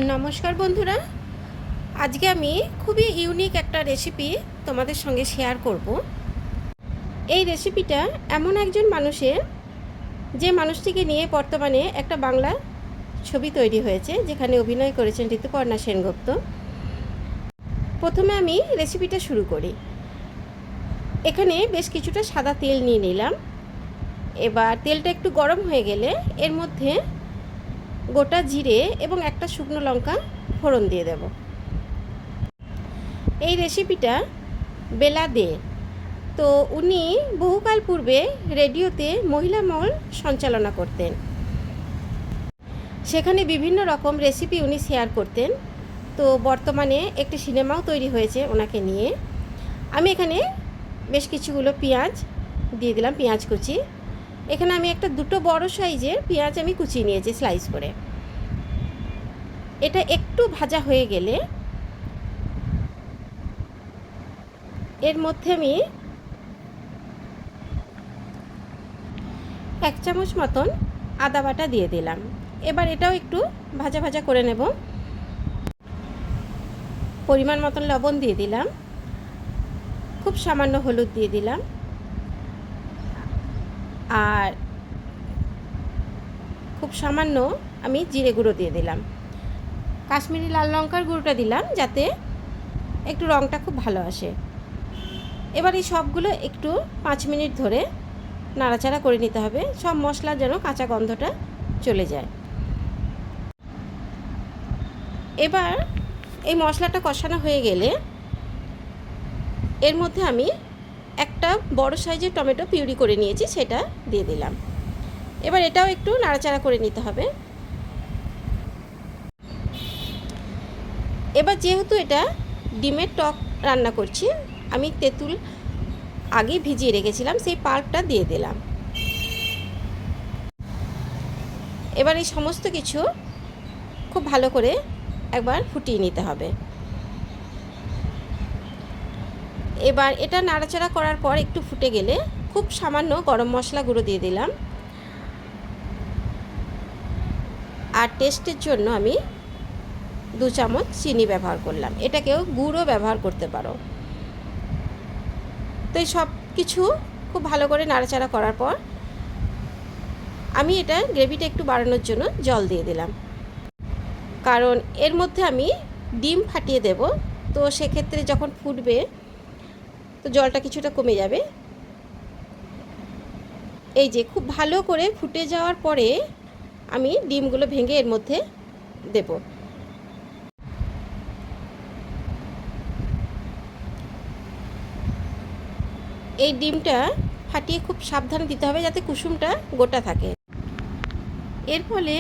নমস্কার বন্ধুরা, আজকে আমি খুবই ইউনিক একটা রেসিপি তোমাদের সঙ্গে শেয়ার করব। এই রেসিপিটা এমন একজন মানুষের, যে মানুষটিকে নিয়ে বর্তমানে একটা বাংলা ছবি তৈরি হয়েছে, যেখানে অভিনয় করেছেন ঋতুপর্ণা সেনগুপ্ত। প্রথমে আমি রেসিপিটা শুরু করি। এখানে বেশ কিছুটা সাদা তেল নিয়ে নিলাম। এবার তেলটা একটু গরম হয়ে গেলে এর মধ্যে গোটা জিরে এবং একটা শুকনো লঙ্কা ফোড়ন দিয়ে দেব। এই রেসিপিটা বেলা দে, তো উনি বহুকাল পূর্বে রেডিওতে মহিলা মহল সঞ্চালনা করতেন। সেখানে বিভিন্ন রকম রেসিপি উনি শেয়ার করতেন। তো বর্তমানে একটি সিনেমাও তৈরি হয়েছে ওনাকে নিয়ে। আমি এখানে বেশ কিছুগুলো পেঁয়াজ দিয়ে দিলাম, পেঁয়াজ কুচি। এখানে আমি দুটো বড় সাইজের পেঁয়াজ আমি কুচিয়ে নিয়েছি স্লাইস করে। এটা একটু ভাজা হয়ে গেলে এর মধ্যে আমি 1 চামচ মতন আদা বাটা দিয়ে দিলাম। এবার এটাও একটু ভাজা ভাজা করে নেব। পরিমাণ মতন লবণ দিয়ে দিলাম, খুব সামান্য হলুদ দিয়ে দিলাম, আর খুব সামান্য আমি জিরে গুঁড়ো দিয়ে দিলাম। কাশ্মীরি লাল লঙ্কার গুঁড়োটা দিলাম যাতে একটু রঙটা খুব ভালো আসে। এবার এই সবগুলো একটু 5 মিনিট ধরে নাড়াচাড়া করে নিতে হবে, সব মশলার যেন কাঁচা গন্ধটা চলে যায়। এবার এই মশলাটা কষানো হয়ে গেলে এর মধ্যে আমি একটা বড় সাইজের টমেটো পিউরি করে নিয়েছি, সেটা দিয়ে দিলাম। এবার এটাও একটু নাড়াচাড়া করে নিতে হবে। এবার যেহেতু এটা ডিমের টক রান্না করছি, আমি তেঁতুল আগে ভিজিয়ে রেখেছিলাম, সেই পাল্পটা দিয়ে দিলাম। এবার এই সমস্ত কিছু খুব ভালো করে একবার ফুটিয়ে নিতে হবে। এবার এটা নাড়াচাড়া করার পর একটু ফুটে গেলে খুব সামান্য গরম মশলা গুঁড়ো দিয়ে দিলাম, আর টেস্টের জন্য আমি 2 চামচ চিনি ব্যবহার করলাম। এটাকেও গুঁড়ো ব্যবহার করতে পারো। তো এই সব কিছু খুব ভালো করে নাড়াচাড়া করার পর আমি এটা গ্রেভিটা একটু বাড়ানোর জন্য জল দিয়ে দিলাম, কারণ এর মধ্যে আমি ডিম ফাটিয়ে দেব। তো সেক্ষেত্রে যখন ফুটবে তো জলটা কিছুটা কমে যাবে। এই যে খুব ভালো করে ফুটে যাওয়ার পরে আমি ডিমগুলো ভেঙে এর মধ্যে দেব। এই ডিমটা ফাটিয়ে খুব সাবধানে দিতে হবে যাতে কুসুমটা গোটা থাকে। এর ফলে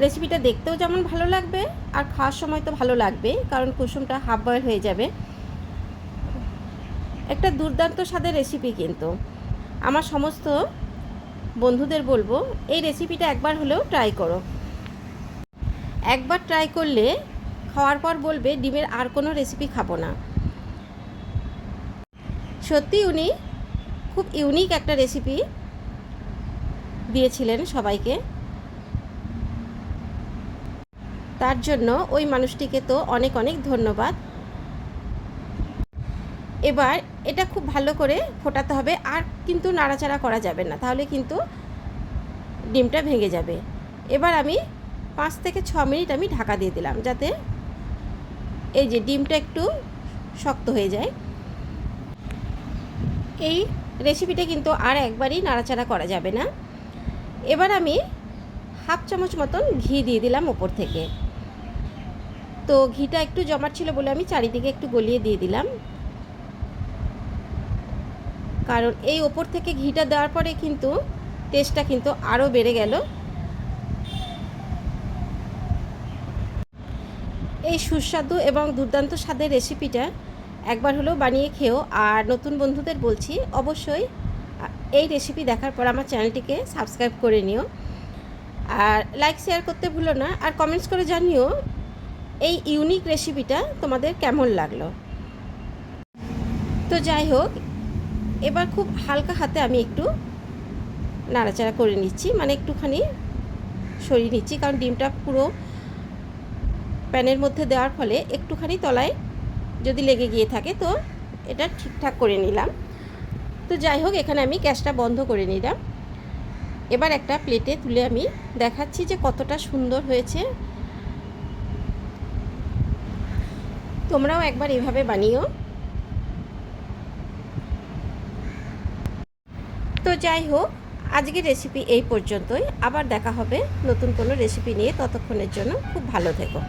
রেসিপিটা দেখতেও যেমন ভালো লাগবে আর খাওয়ার সময় তো ভালো লাগবে, কারণ কুসুমটা হাফ বয়েল হয়ে যাবে। একটা দুর্দান্ত স্বাদের রেসিপি, কিন্তু আমার সমস্ত বন্ধুদের বলবো এই রেসিপিটা একবার হলেও ট্রাই করো। একবার ট্রাই করলে খাওয়ার পর বলবে ডিমের আর কোনো রেসিপি খাবো না। সত্যি উনি খুব ইউনিক একটা রেসিপি দিয়েছিলেন সবাইকে, তার জন্য ওই মানুষটিকে তো অনেক অনেক ধন্যবাদ। এবার এটা খুব ভালো করে ফোটাতে হবে, আর কিন্তু নাড়াচাড়া করা যাবে না, তাহলে কিন্তু ডিমটা ভেঙে যাবে। এবার আমি 5 থেকে 6 মিনিট আমি ঢাকা দিয়ে দিলাম, যাতে এই যে ডিমটা একটু শক্ত হয়ে যায়। এই রেসিপিটা কিন্তু আর একবারই নাড়াচাড়া করা যাবে না। এবার আমি হাফ চামচ মতন ঘি দিয়ে দিলাম ওপর থেকে। তো ঘিটা একটু জমাট ছিল বলে আমি চারিদিকে একটু গলিয়ে দিয়ে দিলাম, কারণ এই ওপর থেকে ঘিটা দেওয়ার পরে কিন্তু টেস্টটা কিন্তু আরও বেড়ে গেল। এই সুস্বাদু এবং দুর্দান্ত স্বাদের রেসিপিটা একবার হলেও বানিয়ে খেও। আর নতুন বন্ধুদের বলছি, অবশ্যই এই রেসিপি দেখার পর আমার চ্যানেলটিকে সাবস্ক্রাইব করে নিও, আর লাইক শেয়ার করতে ভুলো না, আর কমেন্টস করে জানিও এই ইউনিক রেসিপিটা তোমাদের কেমন লাগলো। তো যাই হোক, এবার খুব হালকা হাতে আমি একটু নাড়াচাড়া করে নিচ্ছি, মানে একটুখানি সরিয়ে নিচ্ছি, কারণ ডিমটা পুরো প্যানের মধ্যে দেওয়ার ফলে একটুখানি তলায় যদি লেগে গিয়ে থাকে তো এটা ঠিকঠাক করে নিলাম। তো যাই হোক, এখানে আমি গ্যাসটা বন্ধ করে নিলাম। এবার একটা প্লেটে তুলে আমি দেখাচ্ছি যে কতটা সুন্দর হয়েছে। তোমরাও একবার এভাবে বানিও। তো যাই হোক, আজকের রেসিপি এই পর্যন্তই। আবার দেখা হবে নতুন কোনো রেসিপি নিয়ে। ততক্ষণের জন্য খুব ভালো থেকো।